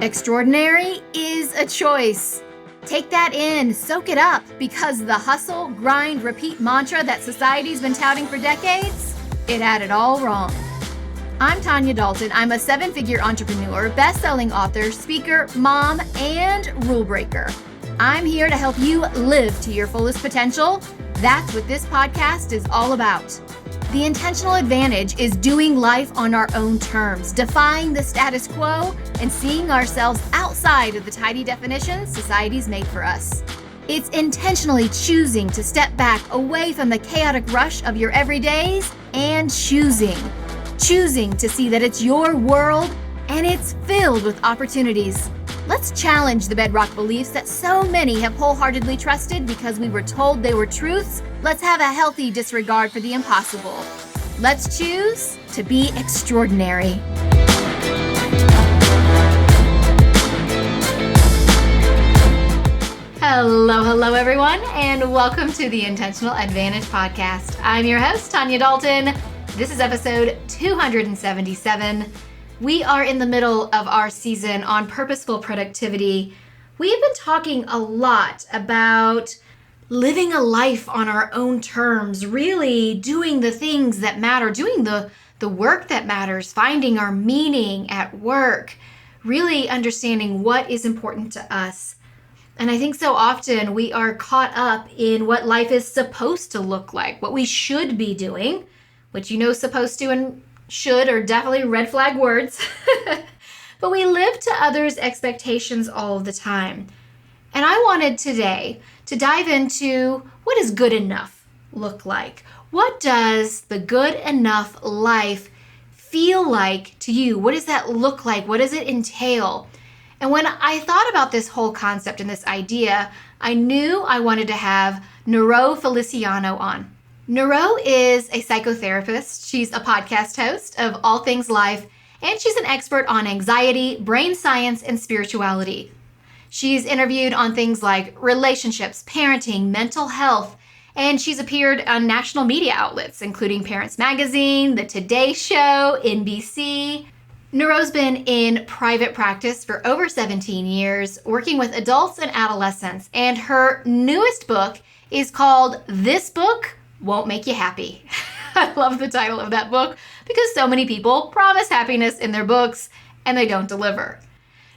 Extraordinary is a choice. Take that in, soak it up, because the hustle, grind, repeat mantra that society's been touting for decades, it had it all wrong. I'm Tanya Dalton. I'm a 7-figure entrepreneur, best-selling author, speaker, mom, and rule breaker. I'm here to help you live to your fullest potential. That's what this podcast is all about. The intentional advantage is doing life on our own terms, defying the status quo, and seeing ourselves outside of the tidy definitions society's made for us. It's intentionally choosing to step back away from the chaotic rush of your everydays and choosing to see that it's your world and it's filled with opportunities. Let's challenge the bedrock beliefs that so many have wholeheartedly trusted because we were told they were truths. Let's have a healthy disregard for the impossible. Let's choose to be extraordinary. Hello everyone, and welcome to the Intentional Advantage Podcast. I'm your host, Tanya Dalton. This is episode 277. We are in the middle of our season on purposeful productivity. We have been talking a lot about living a life on our own terms, really doing the things that matter, doing the work that matters, finding our meaning at work, really understanding what is important to us. And I think so often we are caught up in what life is supposed to look like, what we should be doing, which you know supposed to and should are definitely red flag words. But we live to others' expectations all the time. And I wanted today to dive into what does good enough look like? What does the good enough life feel like to you? What does that look like? What does it entail? And when I thought about this whole concept and this idea, I knew I wanted to have Niro Feliciano on. Niro is a psychotherapist. She's a podcast host of All Things Life, and she's an expert on anxiety, brain science, and spirituality. She's interviewed on things like relationships, parenting, mental health, and she's appeared on national media outlets, including Parents Magazine, The Today Show, NBC. Niro's been in private practice for over 17 years, working with adults and adolescents, and her newest book is called This Book Won't Make You Happy. I love the title of that book because so many people promise happiness in their books and they don't deliver.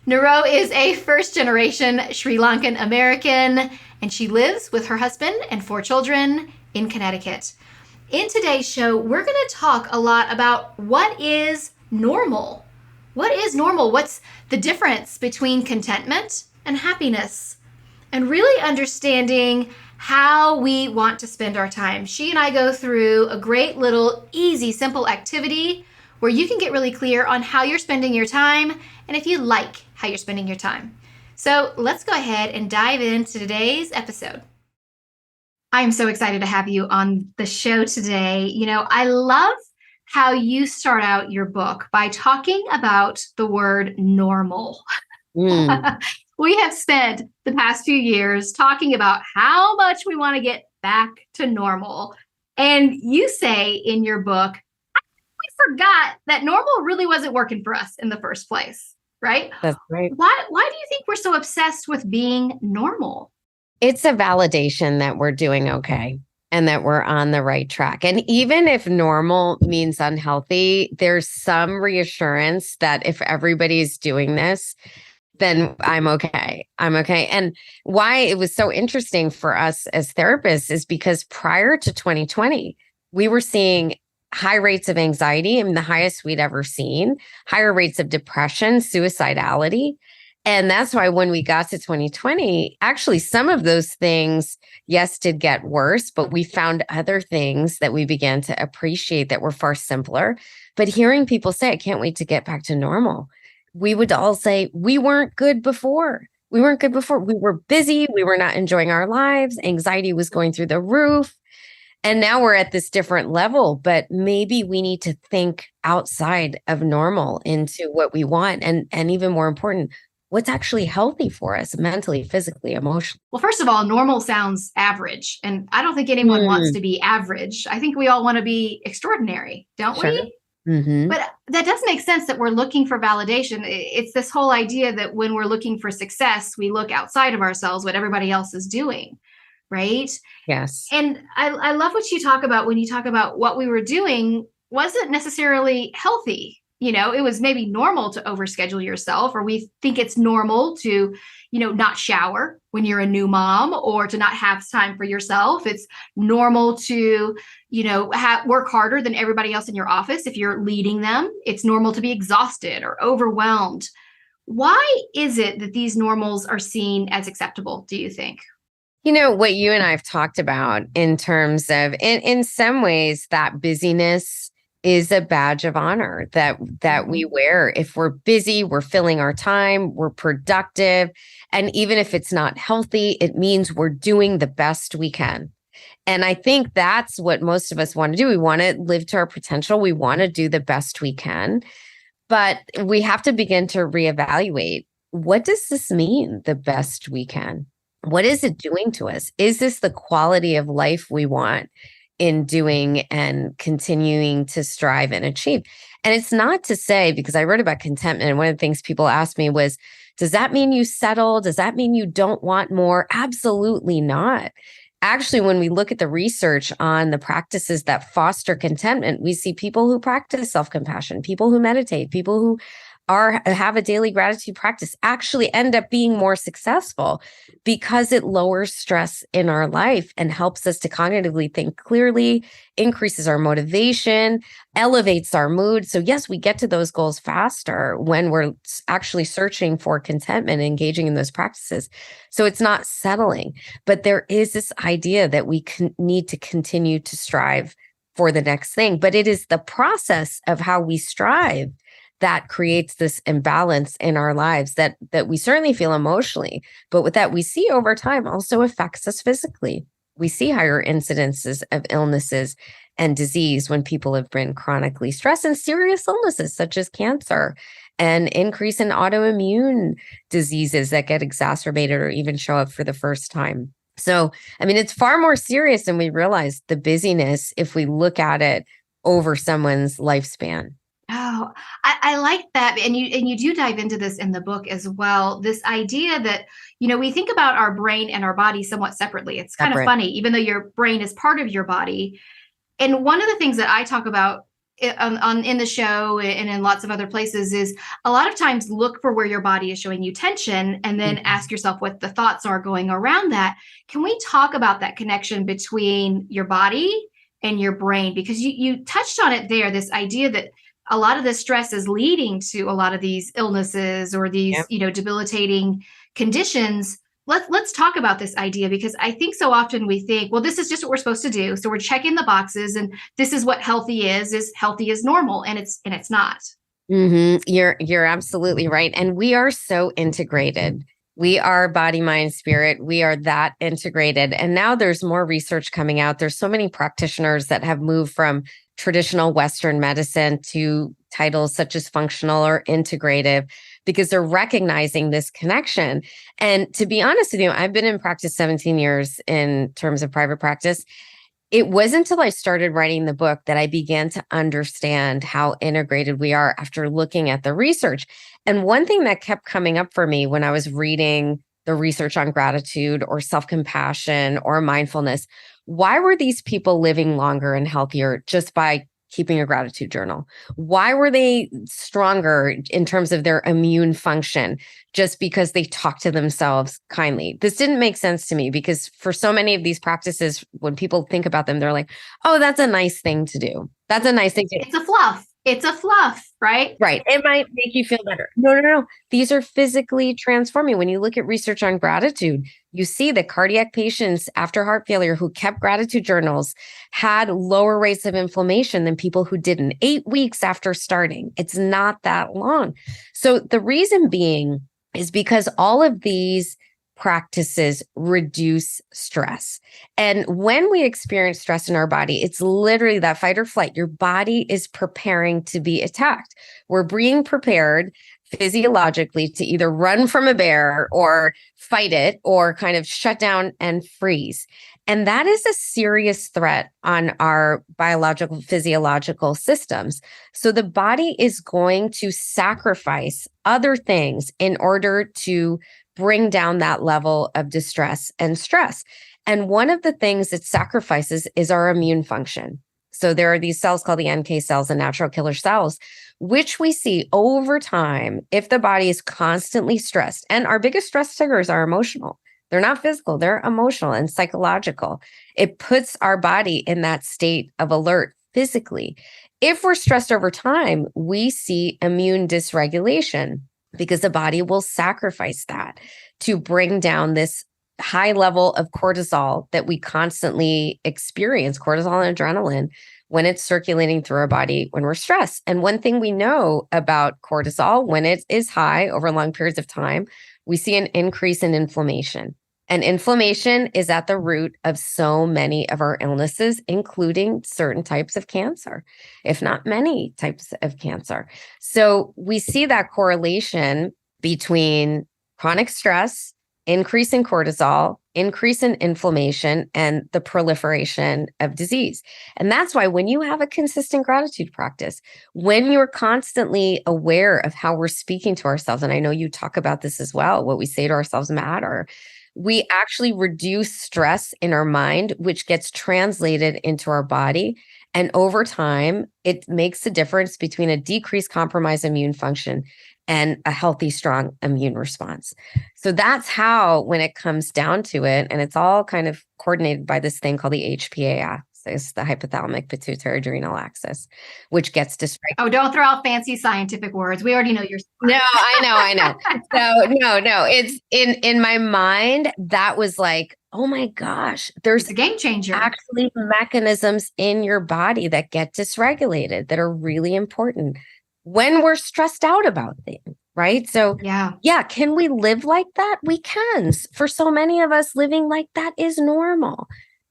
Niro is a first-generation Sri Lankan American, and she lives with her husband and 4 children in Connecticut. In today's show, we're going to talk a lot about what is normal. What is normal? What's the difference between contentment and happiness? And really understanding how we want to spend our time. She and I go through a great little easy, simple activity where you can get really clear on how you're spending your time and if you like how you're spending your time. So let's go ahead and dive into today's episode. I'm so excited to have you on the show today. You know, I love how you start out your book by talking about the word normal. We have spent the past few years talking about how much we want to get back to normal. And you say in your book, we forgot that normal really wasn't working for us in the first place, right? That's right. Why do you think we're so obsessed with being normal? It's a validation that we're doing okay and that we're on the right track. And even if normal means unhealthy, there's some reassurance that if everybody's doing this, then I'm okay. I'm okay. And why it was so interesting for us as therapists is because prior to 2020, we were seeing high rates of anxiety, the highest we'd ever seen, higher rates of depression, suicidality. And that's why when we got to 2020, actually some of those things, yes, did get worse, but we found other things that we began to appreciate that were far simpler. But hearing people say, I can't wait to get back to normal. We would all say, we weren't good before. We weren't good before. We were busy. We were not enjoying our lives. Anxiety was going through the roof. And now we're at this different level, but maybe we need to think outside of normal into what we want. And even more important, what's actually healthy for us mentally, physically, emotionally. Well, first of all, normal sounds average. And I don't think anyone wants to be average. I think we all want to be extraordinary, don't we? Mm-hmm. But that does make sense that we're looking for validation. It's this whole idea that when we're looking for success, we look outside of ourselves, what everybody else is doing, right? Yes. And I love what you talk about when you talk about what we were doing wasn't necessarily healthy. It was maybe normal to overschedule yourself, or we think it's normal to, not shower when you're a new mom or to not have time for yourself. It's normal to, work harder than everybody else in your office if you're leading them. It's normal to be exhausted or overwhelmed. Why is it that these normals are seen as acceptable, do you think? What you and I have talked about in terms of, in some ways, that busyness is a badge of honor that we wear. If we're busy, we're filling our time, we're productive. And even if it's not healthy, it means we're doing the best we can. And I think that's what most of us want to do. We want to live to our potential. We want to do the best we can. But we have to begin to reevaluate, what does this mean, the best we can? What is it doing to us? Is this the quality of life we want in doing and continuing to strive and achieve? And it's not to say, because I wrote about contentment, and one of the things people asked me was, does that mean you settle? Does that mean you don't want more? Absolutely not. Actually, when we look at the research on the practices that foster contentment, we see people who practice self-compassion, people who meditate, people who have a daily gratitude practice actually end up being more successful because it lowers stress in our life and helps us to cognitively think clearly, increases our motivation, elevates our mood. So yes, we get to those goals faster when we're actually searching for contentment and engaging in those practices. So it's not settling, but there is this idea that we need to continue to strive for the next thing. But it is the process of how we strive that creates this imbalance in our lives that we certainly feel emotionally, but with that we see over time also affects us physically. We see higher incidences of illnesses and disease when people have been chronically stressed, and serious illnesses such as cancer, and increase in autoimmune diseases that get exacerbated or even show up for the first time. So, it's far more serious than we realize, the busyness, if we look at it over someone's lifespan. Oh, I like that. And you do dive into this in the book as well. This idea that, we think about our brain and our body somewhat separately. It's kind of funny, even though your brain is part of your body. And one of the things that I talk about in the show and in lots of other places is a lot of times look for where your body is showing you tension and then ask yourself what the thoughts are going around that. Can we talk about that connection between your body and your brain? Because you touched on it there, this idea that a lot of the stress is leading to a lot of these illnesses or these, debilitating conditions. Let's talk about this idea, because I think so often we think, well, this is just what we're supposed to do. So we're checking the boxes and this is what healthy is healthy is normal. And it's not. Mm-hmm. You're absolutely right. And we are so integrated. We are body, mind, spirit. We are that integrated. And now there's more research coming out. There's so many practitioners that have moved from traditional Western medicine to titles such as functional or integrative, because they're recognizing this connection. And to be honest with you, I've been in practice 17 years in terms of private practice. It wasn't until I started writing the book that I began to understand how integrated we are after looking at the research. And one thing that kept coming up for me when I was reading the research on gratitude or self-compassion or mindfulness, why were these people living longer and healthier just by keeping a gratitude journal? Why were they stronger in terms of their immune function just because they talked to themselves kindly? This didn't make sense to me, because for so many of these practices, when people think about them, they're like, oh, that's a nice thing to do. That's a nice thing to do. It's a fluff. It's a fluff, right? Right. It might make you feel better. No. These are physically transforming. When you look at research on gratitude, you see that cardiac patients after heart failure who kept gratitude journals had lower rates of inflammation than people who didn't. 8 weeks after starting. It's not that long. So the reason being is because all of these practices reduce stress. And when we experience stress in our body, it's literally that fight or flight. Your body is preparing to be attacked. We're being prepared physiologically to either run from a bear or fight it or kind of shut down and freeze. And that is a serious threat on our biological, physiological systems. So the body is going to sacrifice other things in order to bring down that level of distress and stress. And one of the things it sacrifices is our immune function. So there are these cells called the NK cells, the natural killer cells, which we see over time if the body is constantly stressed. And our biggest stress triggers are emotional. They're not physical, they're emotional and psychological. It puts our body in that state of alert physically. If we're stressed over time, we see immune dysregulation because the body will sacrifice that to bring down this high level of cortisol that we constantly experience, cortisol and adrenaline, when it's circulating through our body when we're stressed. And one thing we know about cortisol, when it is high over long periods of time, we see an increase in inflammation. And inflammation is at the root of so many of our illnesses, including certain types of cancer, if not many types of cancer. So we see that correlation between chronic stress, increase in cortisol, increase in inflammation, and the proliferation of disease. And that's why when you have a consistent gratitude practice, when you're constantly aware of how we're speaking to ourselves, and I know you talk about this as well, what we say to ourselves matter, we actually reduce stress in our mind, which gets translated into our body. And over time, it makes a difference between a decreased compromised immune function and a healthy, strong immune response. So that's how, when it comes down to it, and it's all kind of coordinated by this thing called the HPA axis, the hypothalamic pituitary adrenal axis, which gets dysregulated. Oh, don't throw out fancy scientific words. We already know you're smart. No, I know. So no, it's in my mind, that was like, oh my gosh, there's It's a game changer. Actually mechanisms in your body that get dysregulated that are really important when we're stressed out about things, right? So yeah, can we live like that? We can. For so many of us, living like that is normal,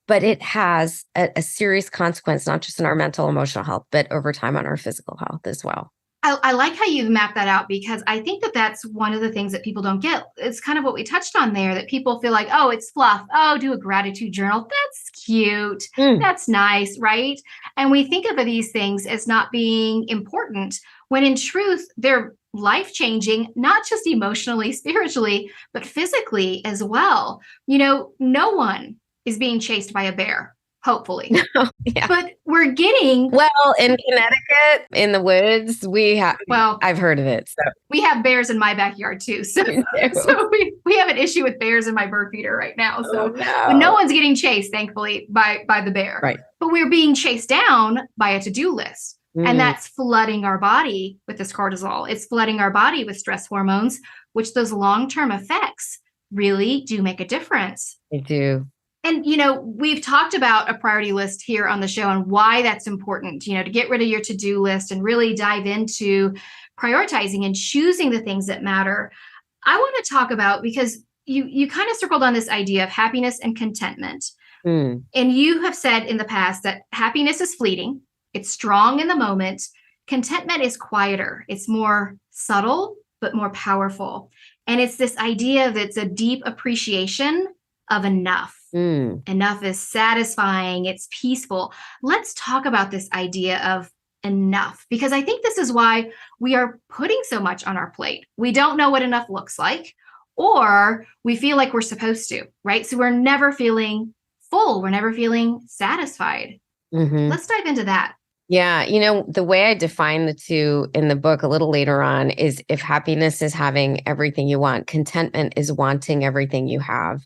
but it has a serious consequence, not just in our mental, emotional health, but over time on our physical health as well. I like how you've mapped that out, because I think that that's one of the things that people don't get. It's kind of what we touched on there, that people feel like, oh, it's fluff. Oh, do a gratitude journal. That's cute. That's nice, right? And we think of these things as not being important, when in truth, they're life-changing, not just emotionally, spiritually, but physically as well. You know, no one is being chased by a bear, hopefully. Yeah. But we're getting... Well, in Connecticut, in the woods, we have... Well, I've heard of it. So. We have bears in my backyard too. So we have an issue with bears in my bird feeder right now. So but no one's getting chased, thankfully, by the bear. Right. But we're being chased down by a to-do list. And that's flooding our body with this cortisol. It's flooding our body with stress hormones, which those long-term effects really do make a difference. They do. And, you know, we've talked about a priority list here on the show and why that's important, you know, to get rid of your to-do list and really dive into prioritizing and choosing the things that matter. I want to talk about, because you kind of circled on this idea of happiness and contentment. And you have said in the past that happiness is fleeting. It's strong in the moment. Contentment is quieter. It's more subtle, but more powerful. And it's this idea that it's a deep appreciation of enough. Enough is satisfying. It's peaceful. Let's talk about this idea of enough, because I think this is why we are putting so much on our plate. We don't know what enough looks like, or we feel like we're supposed to, right? So we're never feeling full. We're never feeling satisfied. Let's dive into that. Yeah. You know, the way I define the two in the book a little later on is, if happiness is having everything you want, contentment is wanting everything you have.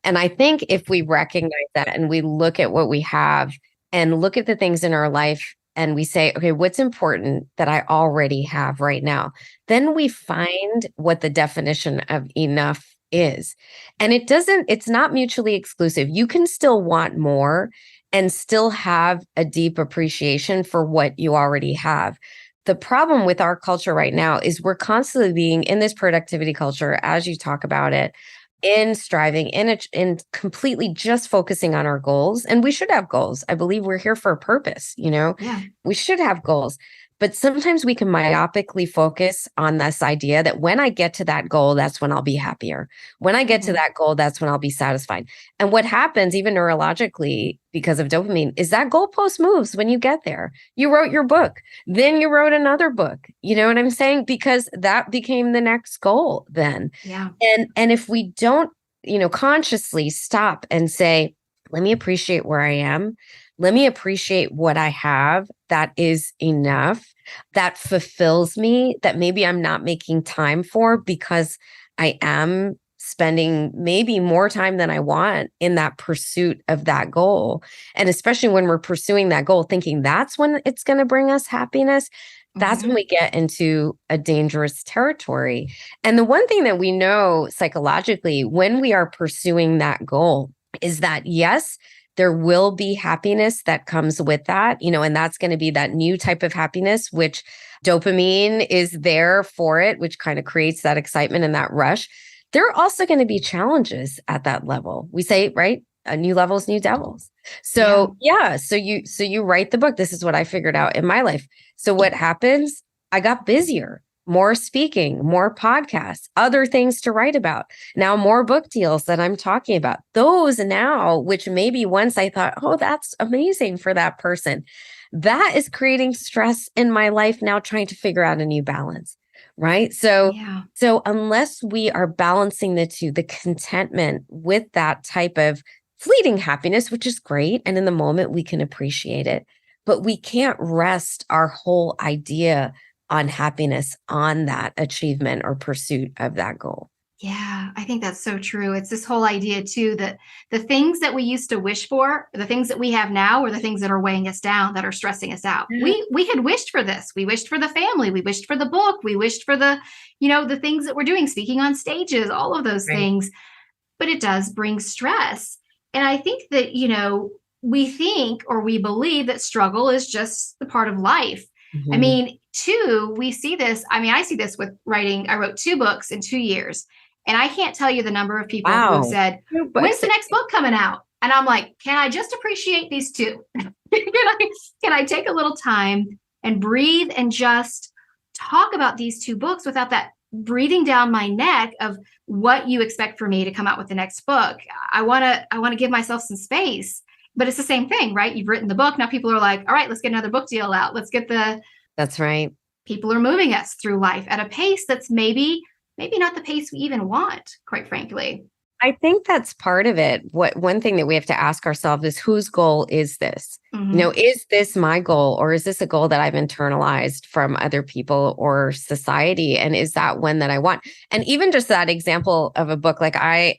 And I think if we recognize that and we look at what we have and look at the things in our life and we say, okay, what's important that I already have right now? Then we find what the definition of enough is. And it's not mutually exclusive. You can still want more and still have a deep appreciation for what you already have. The problem with our culture right now is we're constantly being in this productivity culture, as you talk about it, in striving, in completely just focusing on our goals. And we should have goals. I believe we're here for a purpose, you know? Yeah. We should have goals. But sometimes we can myopically focus on this idea that when I get to that goal, that's when I'll be happier. When I get to that goal, that's when I'll be satisfied. And what happens, even neurologically, because of dopamine, is that goalpost moves when you get there. You wrote your book, then you wrote another book. You know what I'm saying? Because that became the next goal then. Yeah. And if we don't, consciously stop and say, let me appreciate where I am. Let me appreciate what I have that is enough, that fulfills me, that maybe I'm not making time for because I am spending maybe more time than I want in that pursuit of that goal. And especially when we're pursuing that goal, thinking that's when it's going to bring us happiness, that's when we get into a dangerous territory. And the one thing that we know psychologically when we are pursuing that goal is that, yes, there will be happiness that comes with that, and that's going to be that new type of happiness, which dopamine is there for it, which kind of creates that excitement and that rush. There are also going to be challenges at that level. We say, right? New levels, new devils. So so you write the book. This is what I figured out in my life. So what happens? I got busier. More speaking, more podcasts, other things to write about. Now, more book deals that I'm talking about. Those now, which maybe once I thought, oh, that's amazing for that person. That is creating stress in my life now, trying to figure out a new balance. Right. So unless we are balancing the two, the contentment with that type of fleeting happiness, which is great. And in the moment, we can appreciate it, but we can't rest our whole idea on happiness, on that achievement or pursuit of that goal. Yeah, I think that's so true. It's this whole idea too, that the things that we used to wish for, the things that we have now, are the things that are weighing us down, that are stressing us out. We had wished for this. We wished for the family. We wished for the book. We wished for the, the things that we're doing, speaking on stages, all of those things. But it does bring stress. And I think that, we think or we believe that struggle is just the part of life. I mean, we see this. I mean, I see this with writing. I wrote 2 books in 2 years. And I can't tell you the number of people who have said, when's the next book coming out? And I'm like, can I just appreciate these 2? Can I take a little time and breathe and just talk about these 2 books without that breathing down my neck of what you expect for me to come out with the next book? I want to give myself some space. But it's the same thing, right? You've written the book. Now people are like, all right, let's get another book deal out. Let's get That's right. People are moving us through life at a pace that's maybe not the pace we even want, quite frankly. I think that's part of it. One thing that we have to ask ourselves is, whose goal is this? Is this my goal, or is this a goal that I've internalized from other people or society? And is that one that I want? And even just that example of a book, like I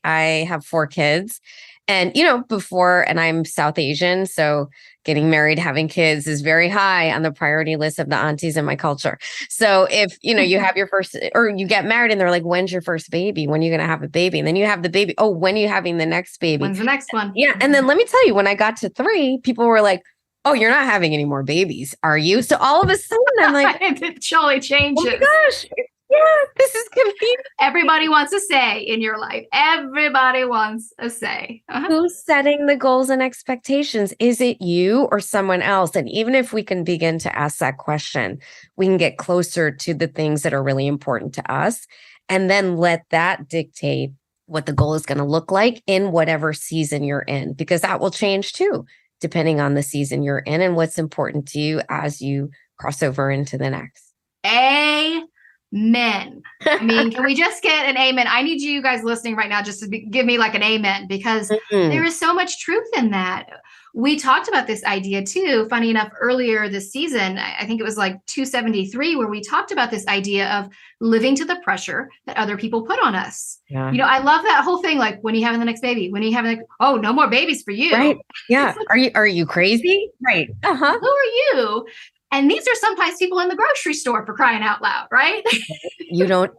have 4 kids. And, and I'm South Asian, so getting married, having kids is very high on the priority list of the aunties in my culture. So if, you have your first, or you get married and they're like, when's your first baby? When are you going to have a baby? And then you have the baby. Oh, when are you having the next baby? When's the next one? Yeah. And then let me tell you, when I got to 3, people were like, oh, you're not having any more babies, are you? So all of a sudden I'm like, it surely changes. Oh my gosh. Yeah, this is confusing. Everybody wants a say in your life. Everybody wants a say. Who's setting the goals and expectations? Is it you or someone else? And even if we can begin to ask that question, we can get closer to the things that are really important to us, and then let that dictate what the goal is going to look like in whatever season you're in, because that will change too, depending on the season you're in and what's important to you as you cross over into the next. Amen. I mean, can we just get an amen? I need you guys listening right now just to give me like an amen, because there is so much truth in that. We talked about this idea too, funny enough, earlier this season. I think it was like 273, where we talked about this idea of living to the pressure that other people put on us. Yeah. I love that whole thing. Like, when are you having the next baby? When are you having oh, no more babies for you. Right. Yeah. Are you crazy? Right. Who are you? And these are sometimes people in the grocery store, for crying out loud, right?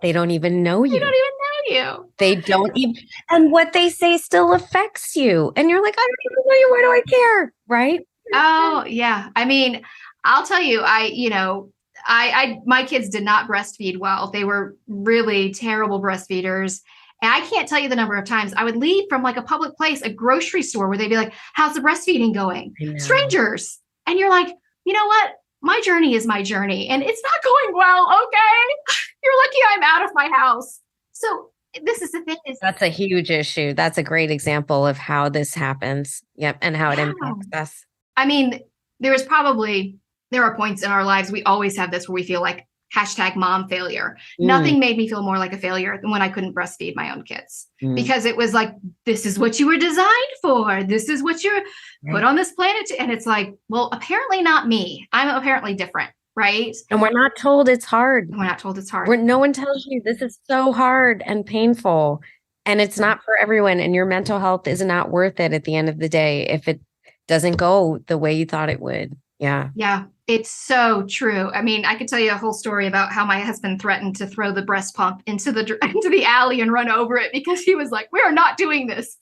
They don't even know you. They don't even know you. They don't even, and what they say still affects you. And you're like, I don't even know you. Why do I care? Right? Oh, yeah. I mean, I'll tell you, my kids did not breastfeed well. They were really terrible breastfeeders. And I can't tell you the number of times I would leave from like a public place, a grocery store, where they'd be like, how's the breastfeeding going? Strangers. And you're like, you know what? my journey is my journey and it's not going well. Okay. You're lucky I'm out of my house. So this is the thing. That's a huge issue. That's a great example of how this happens. Yep. And how it impacts us. I mean, there are points in our lives, we always have this where we feel like #mom failure. Nothing made me feel more like a failure than when I couldn't breastfeed my own kids because it was like, this is what you were designed for. This is what you're put on this planet to. And it's like, well, apparently not me. I'm apparently different. Right. And we're not told it's hard. We're not told it's hard. No one tells you this is so hard and painful. And it's not for everyone. And your mental health is not worth it at the end of the day if it doesn't go the way you thought it would. Yeah. Yeah. It's so true. I mean, I could tell you a whole story about how my husband threatened to throw the breast pump into the alley and run over it because he was like, we are not doing this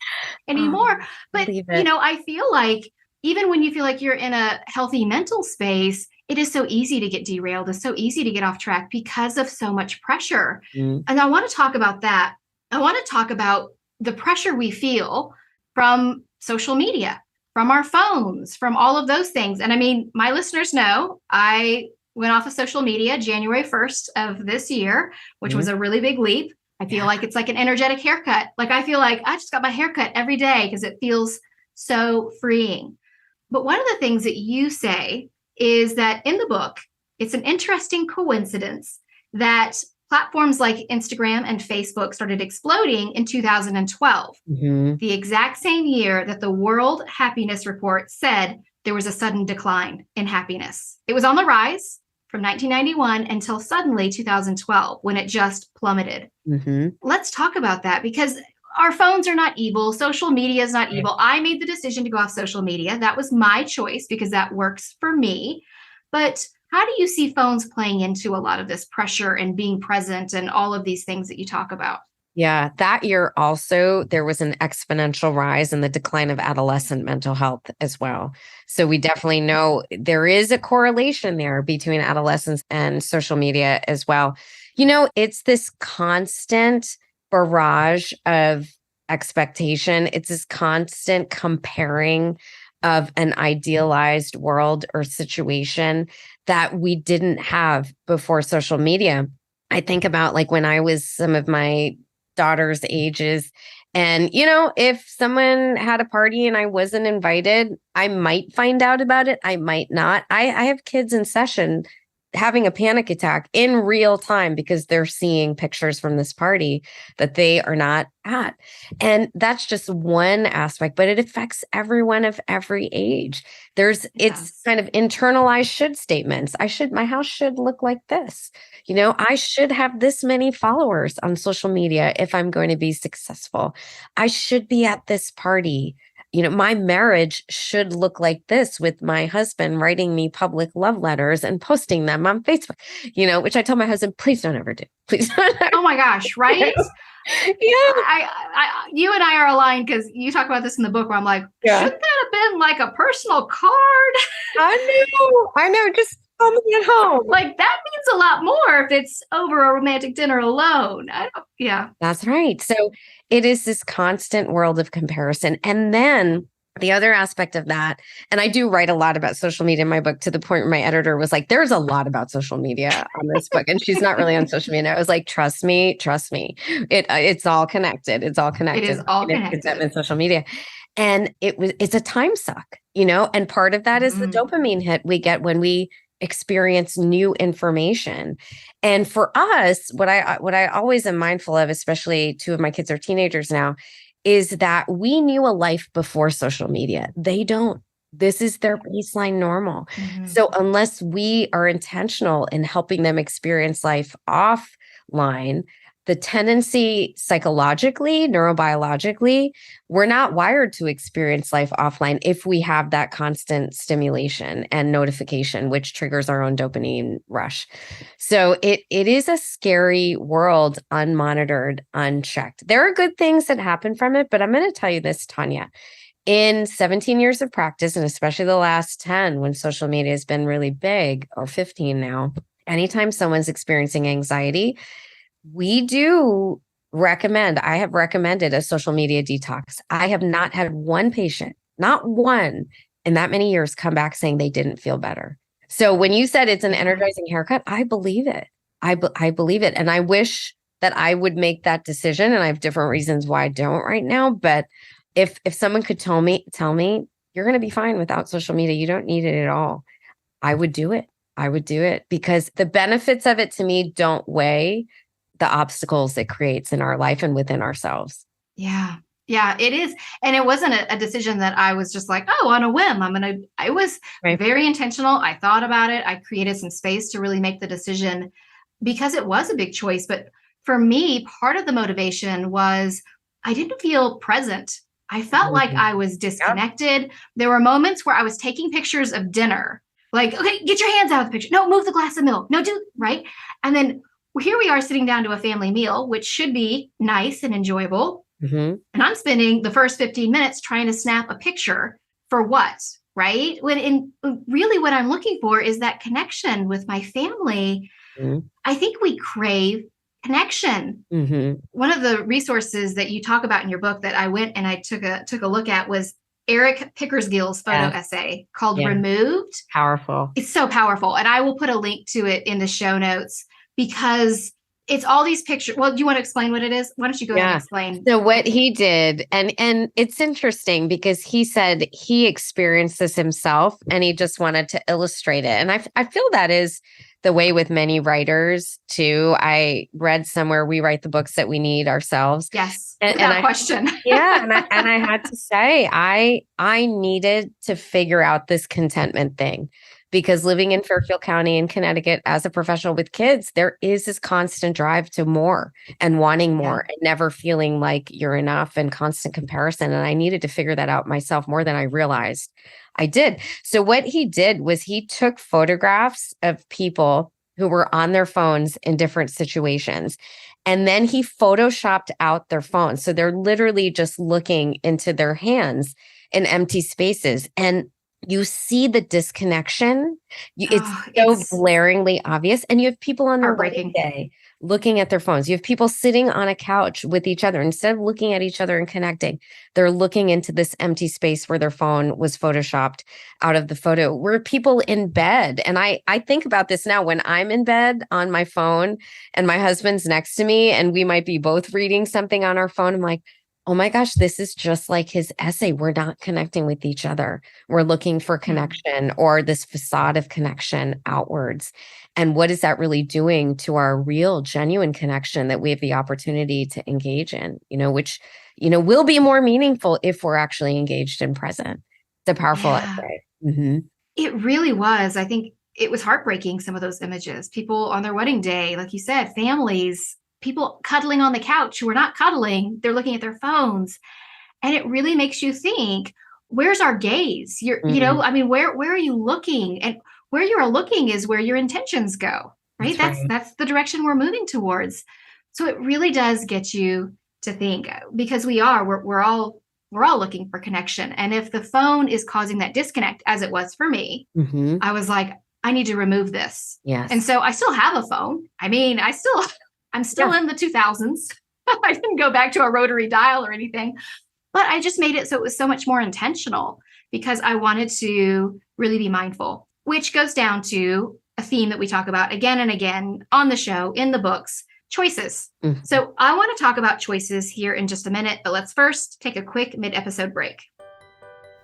anymore. But, I feel like even when you feel like you're in a healthy mental space, it is so easy to get derailed. It's so easy to get off track because of so much pressure. And I want to talk about that. I want to talk about the pressure we feel from social media, from our phones, from all of those things. And I mean, my listeners know I went off of social media January 1st of this year, which was a really big leap. I feel like it's like an energetic haircut. Like I feel like I just got my haircut every day because it feels so freeing. But one of the things that you say is that in the book, it's an interesting coincidence that platforms like Instagram and Facebook started exploding in 2012, the exact same year that the World Happiness Report said there was a sudden decline in happiness. It was on the rise from 1991 until suddenly 2012, when it just plummeted. Let's talk about that because our phones are not evil. Social media is not evil. I made the decision to go off social media. That was my choice because that works for me. But how do you see phones playing into a lot of this pressure and being present and all of these things that you talk about? Yeah, that year also, there was an exponential rise in the decline of adolescent mental health as well. So we definitely know there is a correlation there between adolescence and social media as well. It's this constant barrage of expectation. It's this constant comparing of an idealized world or situation that we didn't have before social media. I think about like when I was some of my daughter's ages and, if someone had a party and I wasn't invited, I might find out about it. I might not. I have kids in session having a panic attack in real time because they're seeing pictures from this party that they are not at. And that's just one aspect, but it affects everyone of every age. It's kind of internalized should statements. My house should look like this. I should have this many followers on social media if I'm going to be successful. I should be at this party. My marriage should look like this with my husband writing me public love letters and posting them on Facebook, which I tell my husband, please don't ever do. Please don't ever. Oh my gosh, right? Yeah. You and I are aligned because you talk about this in the book where I'm like, shouldn't that have been like a personal card? I know. Just call me at home. Like that means a lot more if it's over a romantic dinner alone. That's right. So it is this constant world of comparison. And then the other aspect of that, and I do write a lot about social media in my book to the point where my editor was like, there's a lot about social media on this book. And she's not really on social media. I was like, trust me. It's all connected. It's all connected. It is all connected. In social media. And it's a time suck, and part of that is the dopamine hit we get when we experience new information. And for us, what I always am mindful of, especially two of my kids are teenagers now, is that we knew a life before social media. They don't. This is their baseline normal. So unless we are intentional in helping them experience life offline, the tendency psychologically, neurobiologically, we're not wired to experience life offline if we have that constant stimulation and notification, which triggers our own dopamine rush. So it is a scary world, unmonitored, unchecked. There are good things that happen from it, but I'm going to tell you this, Tanya. In 17 years of practice, and especially the last 10, when social media has been really big, or 15 now, anytime someone's experiencing anxiety, we do recommend, I have recommended a social media detox. I have not had one patient, not one in that many years, come back saying they didn't feel better. So when you said it's an energizing haircut, I believe it. I believe it. And I wish that I would make that decision. And I have different reasons why I don't right now. But if someone could tell me, you're going to be fine without social media, you don't need it at all, I would do it. I would do it because the benefits of it to me don't weigh the obstacles it creates in our life and within ourselves. Yeah. Yeah, it is. And it wasn't a decision that I was just like, oh, on a whim, I was very intentional. I thought about it. I created some space to really make the decision because it was a big choice. But for me, part of the motivation was I didn't feel present. I felt like I was disconnected. Yep. There were moments where I was taking pictures of dinner, like, okay, get your hands out of the picture. No, move the glass of milk. No, right. And then here we are sitting down to a family meal, which should be nice and enjoyable. Mm-hmm. And I'm spending the first 15 minutes trying to snap a picture for what, right? Really what I'm looking for is that connection with my family. Mm-hmm. I think we crave connection. Mm-hmm. One of the resources that you talk about in your book that I went and I took a look at was Eric Pickersgill's photo essay called Removed. Powerful. It's so powerful. And I will put a link to it in the show notes because it's all these pictures. Well, do you want to explain what it is? Why don't you go ahead and explain? So what he did, and it's interesting because he said he experienced this himself and he just wanted to illustrate it. And I feel that is the way with many writers too. I read somewhere we write the books that we need ourselves. Yes, without question. And I had to say, I needed to figure out this contentment thing. Because living in Fairfield County in Connecticut as a professional with kids, there is this constant drive to more and wanting more and never feeling like you're enough and constant comparison. And I needed to figure that out myself more than I realized I did. So what he did was he took photographs of people who were on their phones in different situations. And then he photoshopped out their phones. So they're literally just looking into their hands in empty spaces. And you see the disconnection. It's so glaringly obvious. And you have people on their wedding day looking at their phones. You have people sitting on a couch with each other. Instead of looking at each other and connecting, they're looking into this empty space where their phone was photoshopped out of the photo. We're people in bed. And I think about this now when I'm in bed on my phone and my husband's next to me and we might be both reading something on our phone. I'm like, oh my gosh, this is just like his essay. We're not connecting with each other. We're looking for connection or this facade of connection outwards. And what is that really doing to our real, genuine connection that we have the opportunity to engage in, which, will be more meaningful if we're actually engaged and present. It's a powerful essay. Mm-hmm. It really was. I think it was heartbreaking, some of those images. People on their wedding day, like you said, families, people cuddling on the couch who are not cuddling, they're looking at their phones. And it really makes you think, where's our gaze? Where are you looking? And where you are looking is where your intentions go, right? That's the direction we're moving towards. So it really does get you to think because we're all looking for connection. And if the phone is causing that disconnect, as it was for me, I was like, I need to remove this. Yes. And so I still have a phone. I'm still in the 2000s. I didn't go back to a rotary dial or anything, but I just made it so it was so much more intentional because I wanted to really be mindful, which goes down to a theme that we talk about again and again on the show, in the books, choices. Mm-hmm. So I want to talk about choices here in just a minute, but let's first take a quick mid-episode break.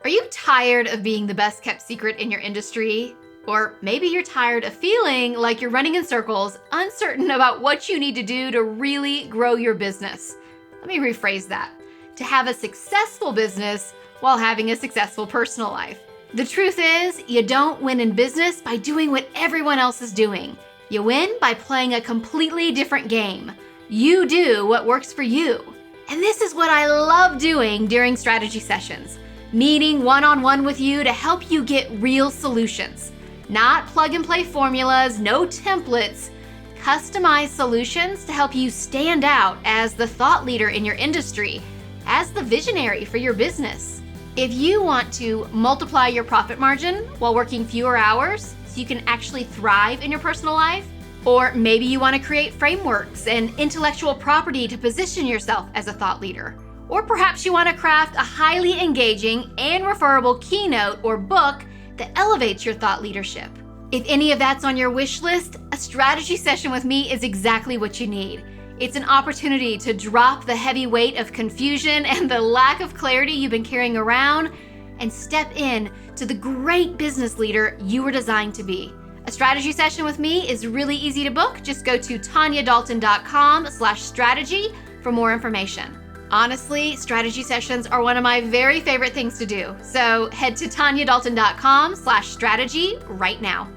Are you tired of being the best kept secret in your industry? Or maybe you're tired of feeling like you're running in circles, uncertain about what you need to do to really grow your business. Let me rephrase that. To have a successful business while having a successful personal life. The truth is, you don't win in business by doing what everyone else is doing. You win by playing a completely different game. You do what works for you. And this is what I love doing during strategy sessions. Meeting one-on-one with you to help you get real solutions. Not plug and play formulas, no templates, customized solutions to help you stand out as the thought leader in your industry, as the visionary for your business. If you want to multiply your profit margin while working fewer hours so you can actually thrive in your personal life, or maybe you want to create frameworks and intellectual property to position yourself as a thought leader, or perhaps you want to craft a highly engaging and referable keynote or book that elevates your thought leadership. If any of that's on your wish list, a strategy session with me is exactly what you need. It's an opportunity to drop the heavy weight of confusion and the lack of clarity you've been carrying around and step in to the great business leader you were designed to be. A strategy session with me is really easy to book. Just go to tanyadalton.com/strategy for more information. Honestly, strategy sessions are one of my very favorite things to do. So head to tanyadalton.com/strategy right now.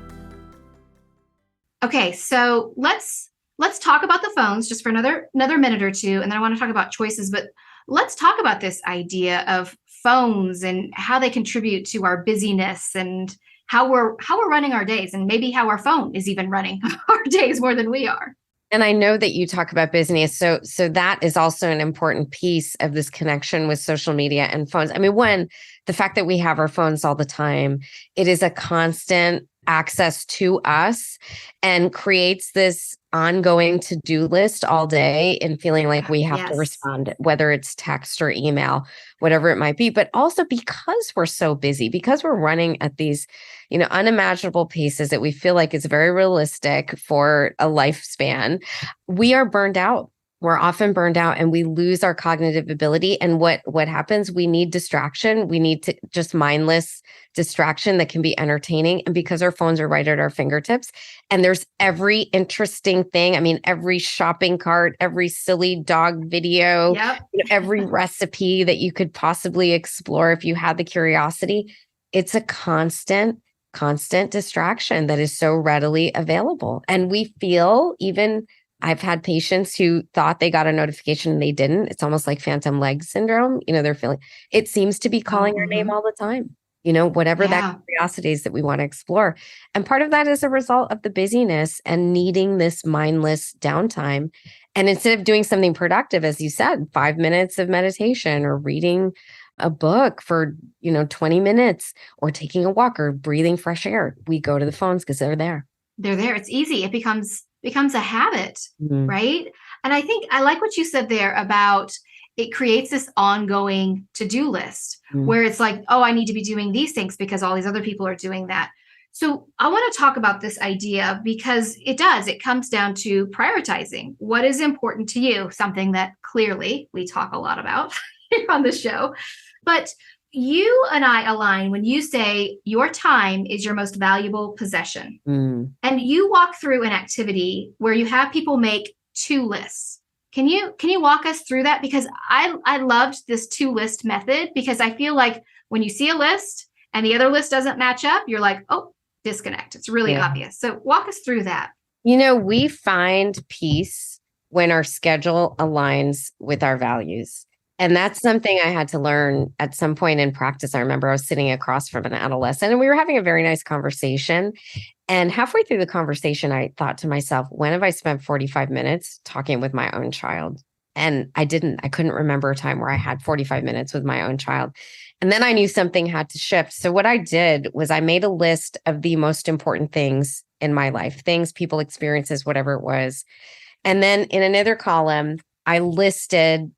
Okay, so let's talk about the phones just for another minute or two, and then I want to talk about choices, but let's talk about this idea of phones and how they contribute to our busyness and how we're running our days, and maybe how our phone is even running our days more than we are. And I know that you talk about business. So that is also an important piece of this connection with social media and phones. I mean, one, the fact that we have our phones all the time, it is a constant access to us and creates this ongoing to-do list all day and feeling like we have to respond, whether it's text or email, whatever it might be. But also because we're so busy, because we're running at these, unimaginable paces that we feel like is very realistic for a lifespan, we are burned out. We're often burned out and we lose our cognitive ability. And what happens? We need distraction. We need to just mindless distraction that can be entertaining. And because our phones are right at our fingertips and there's every interesting thing. I mean, every shopping cart, every silly dog video, every recipe that you could possibly explore if you had the curiosity. It's a constant distraction that is so readily available. And we feel I've had patients who thought they got a notification and they didn't. It's almost like phantom leg syndrome. They're feeling, it seems to be calling our name all the time, whatever that curiosity is that we want to explore. And part of that is a result of the busyness and needing this mindless downtime. And instead of doing something productive, as you said, 5 minutes of meditation or reading a book for, 20 minutes or taking a walk or breathing fresh air, we go to the phones because they're there. They're there. It's easy. It becomes a habit, right? And I think I like what you said there about it creates this ongoing to-do list where it's like, oh, I need to be doing these things because all these other people are doing that. So I want to talk about this idea because it comes down to prioritizing what is important to you, something that clearly we talk a lot about here on the show. But you and I align when you say your time is your most valuable possession. And you walk through an activity where you have people make 2 lists. Can you walk us through that? Because I loved this 2-list method because I feel like when you see a list and the other list doesn't match up, you're like, oh, disconnect. It's really obvious. So walk us through that. We find peace when our schedule aligns with our values. And that's something I had to learn at some point in practice. I remember I was sitting across from an adolescent and we were having a very nice conversation. And halfway through the conversation, I thought to myself, when have I spent 45 minutes talking with my own child? And I couldn't remember a time where I had 45 minutes with my own child. And then I knew something had to shift. So what I did was I made a list of the most important things in my life, things, people, experiences, whatever it was. And then in another column, I listed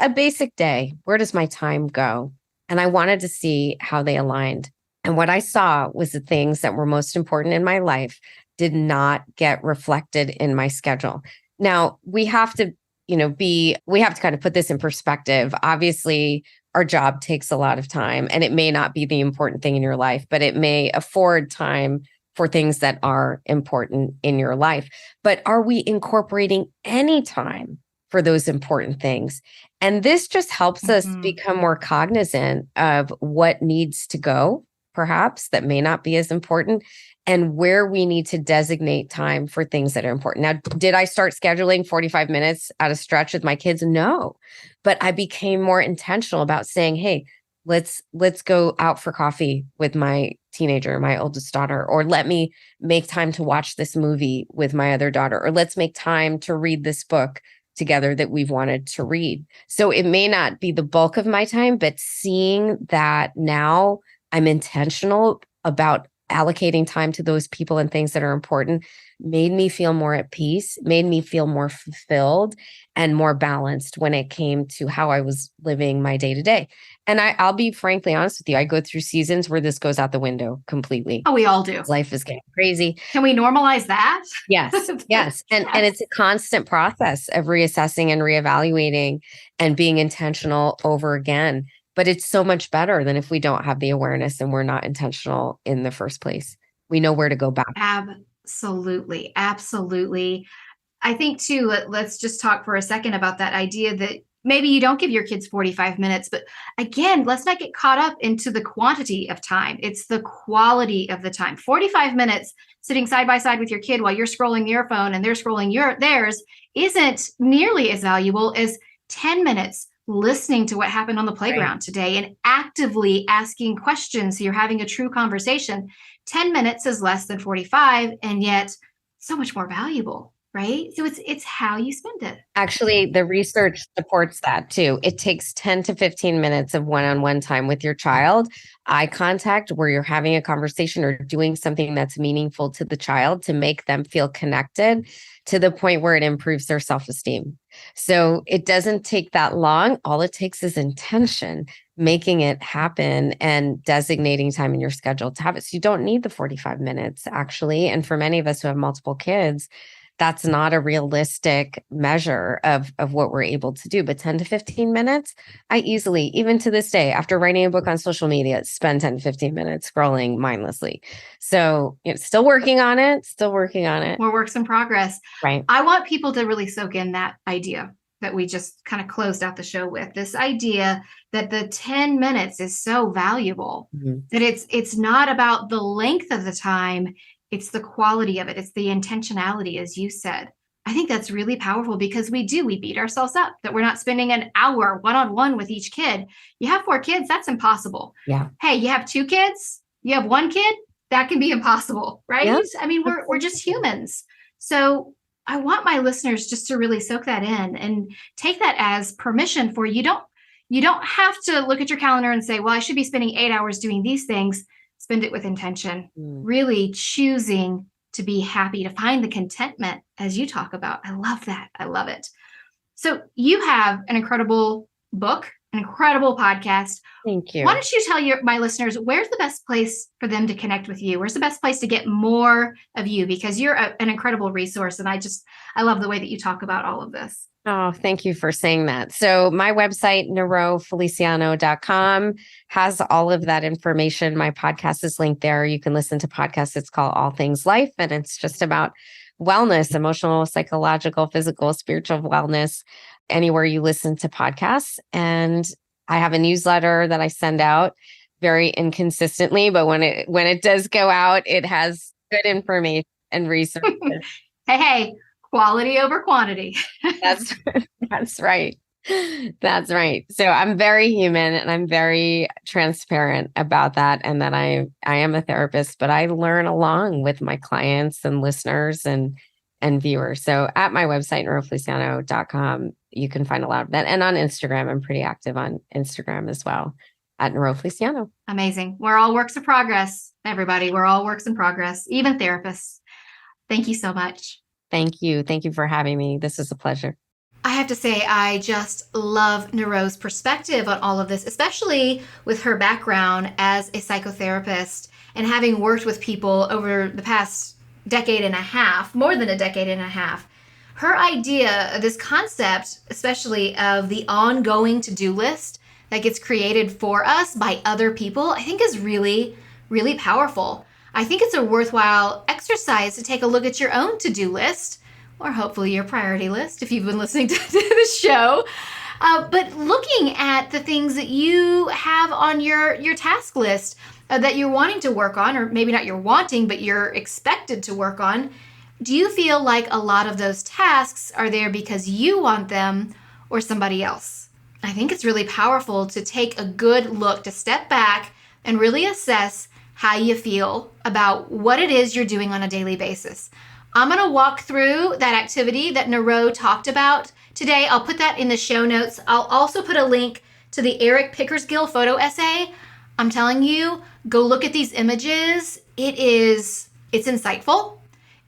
a basic day. Where does my time go? And I wanted to see how they aligned. And what I saw was the things that were most important in my life did not get reflected in my schedule. Now, we have to kind of put this in perspective. Obviously, our job takes a lot of time and it may not be the important thing in your life, but it may afford time for things that are important in your life. But are we incorporating any time for those important things? And this just helps us become more cognizant of what needs to go, perhaps, that may not be as important, and where we need to designate time for things that are important. Now, did I start scheduling 45 minutes at a stretch with my kids? No, but I became more intentional about saying, hey, let's go out for coffee with my teenager, my oldest daughter, or let me make time to watch this movie with my other daughter, or let's make time to read this book together that we've wanted to read. So it may not be the bulk of my time, but seeing that now I'm intentional about allocating time to those people and things that are important made me feel more at peace, made me feel more fulfilled and more balanced when it came to how I was living my day to day. And I'll be frankly honest with you, I go through seasons where this goes out the window completely. Oh, we all do. Life is getting crazy. Can we normalize that? Yes, yes. And it's a constant process of reassessing and reevaluating and being intentional over again. But it's so much better than if we don't have the awareness and we're not intentional in the first place. We know where to go back. Absolutely. Absolutely. I think too, let's just talk for a second about that idea that maybe you don't give your kids 45 minutes, but again, let's not get caught up into the quantity of time. It's the quality of the time. 45 minutes sitting side by side with your kid while you're scrolling your phone and they're scrolling theirs isn't nearly as valuable as 10 minutes listening to what happened on the playground today and actively asking questions so you're having a true conversation. 10 minutes is less than 45 and yet so much more valuable, right? So it's how you spend it. Actually, the research supports that too. It takes 10 to 15 minutes of one-on-one time with your child, eye contact where you're having a conversation or doing something that's meaningful to the child to make them feel connected to the point where it improves their self-esteem. So it doesn't take that long. All it takes is intention, making it happen and designating time in your schedule to have it. So you don't need the 45 minutes actually. And for many of us who have multiple kids, that's not a realistic measure of what we're able to do. But 10 to 15 minutes, I easily, even to this day, after writing a book on social media, spend 10 to 15 minutes scrolling mindlessly. So still working on it, More works in progress. Right. I want people to really soak in that idea that we just kind of closed out the show with, this idea that the 10 minutes is so valuable, that it's not about the length of the time. It's the quality of it. It's the intentionality, as you said. I think that's really powerful because we beat ourselves up that we're not spending an hour one-on-one with each kid. You have 4 kids, that's impossible. Yeah. Hey, you have 2 kids, you have 1 kid, that can be impossible, right? Yeah. I mean, we're just humans. So I want my listeners just to really soak that in and take that as permission for you don't have to look at your calendar and say, well, I should be spending 8 hours doing these things. Spend it with intention, really choosing to be happy, to find the contentment as you talk about. I love that. I love it. So you have an incredible book, an incredible podcast. Thank you. Why don't you tell my listeners, where's the best place for them to connect with you? Where's the best place to get more of you? Because you're an incredible resource. And I love the way that you talk about all of this. Oh, thank you for saying that. So my website, nirofeliciano.com, has all of that information. My podcast is linked there. You can listen to podcasts. It's called All Things Life, and it's just about wellness, emotional, psychological, physical, spiritual wellness, anywhere you listen to podcasts. And I have a newsletter that I send out very inconsistently, but when it does go out, it has good information and research. Hey. Quality over quantity. That's right. That's right. So I'm very human and I'm very transparent about that. And that I am a therapist, but I learn along with my clients and listeners and viewers. So at my website, nirofeliciano.com, you can find a lot of that. And on Instagram, I'm pretty active on Instagram as well at Niro Feliciano. Amazing. We're all works in progress, everybody. We're all works in progress, even therapists. Thank you so much. Thank you. Thank you for having me. This is a pleasure. I have to say, I just love Niro's perspective on all of this, especially with her background as a psychotherapist and having worked with people over the past decade and a half, more than a decade and a half. Her idea, this concept, especially of the ongoing to-do list that gets created for us by other people, I think is really, really powerful. I think it's a worthwhile exercise to take a look at your own to-do list, or hopefully your priority list if you've been listening to the show. But looking at the things that you have on your task list that you're wanting to work on, or maybe not you're wanting, but you're expected to work on, do you feel like a lot of those tasks are there because you want them or somebody else? I think it's really powerful to take a good look, to step back and really assess how you feel about what it is you're doing on a daily basis. I'm going to walk through that activity that Niro talked about today. I'll put that in the show notes. I'll also put a link to the Eric Pickersgill photo essay. I'm telling you, go look at these images. It's insightful,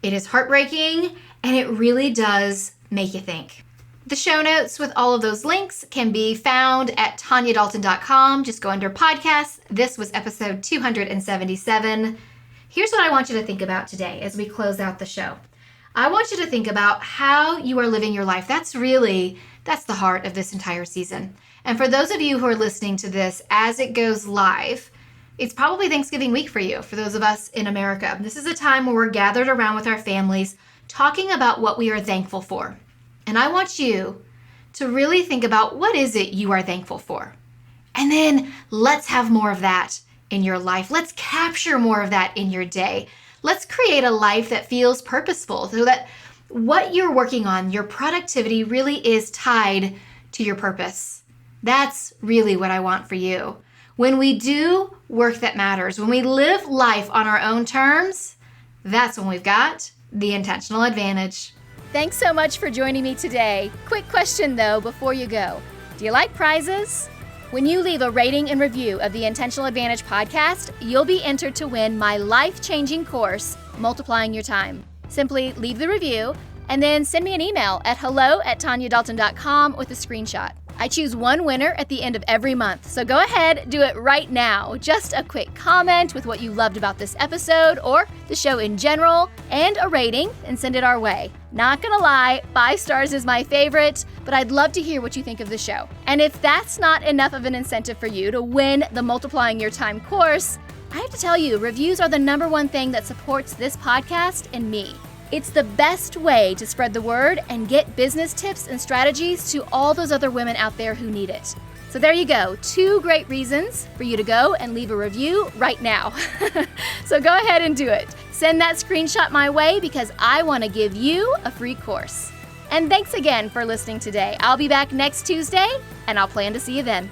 it is heartbreaking, and it really does make you think. The show notes with all of those links can be found at tanyadalton.com. Just go under podcasts. This was episode 277. Here's what I want you to think about today as we close out the show. I want you to think about how you are living your life. That's the heart of this entire season. And for those of you who are listening to this as it goes live, it's probably Thanksgiving week for you, for those of us in America. This is a time where we're gathered around with our families talking about what we are thankful for. And I want you to really think about what is it you are thankful for. And then let's have more of that in your life. Let's capture more of that in your day. Let's create a life that feels purposeful so that what you're working on, your productivity really is tied to your purpose. That's really what I want for you. When we do work that matters, when we live life on our own terms, that's when we've got the intentional advantage. Thanks so much for joining me today. Quick question though before you go. Do you like prizes? When you leave a rating and review of the Intentional Advantage podcast, you'll be entered to win my life-changing course, Multiplying Your Time. Simply leave the review and then send me an email at hello@tanyadalton.com with a screenshot. I choose one winner at the end of every month, so go ahead, do it right now. Just a quick comment with what you loved about this episode or the show in general, and a rating, and send it our way. Not gonna lie, 5 stars is my favorite, but I'd love to hear what you think of the show. And if that's not enough of an incentive for you to win the Multiplying Your Time course, I have to tell you, reviews are the #1 thing that supports this podcast and me. It's the best way to spread the word and get business tips and strategies to all those other women out there who need it. So there you go, 2 great reasons for you to go and leave a review right now. So go ahead and do it. Send that screenshot my way because I want to give you a free course. And thanks again for listening today. I'll be back next Tuesday, and I'll plan to see you then.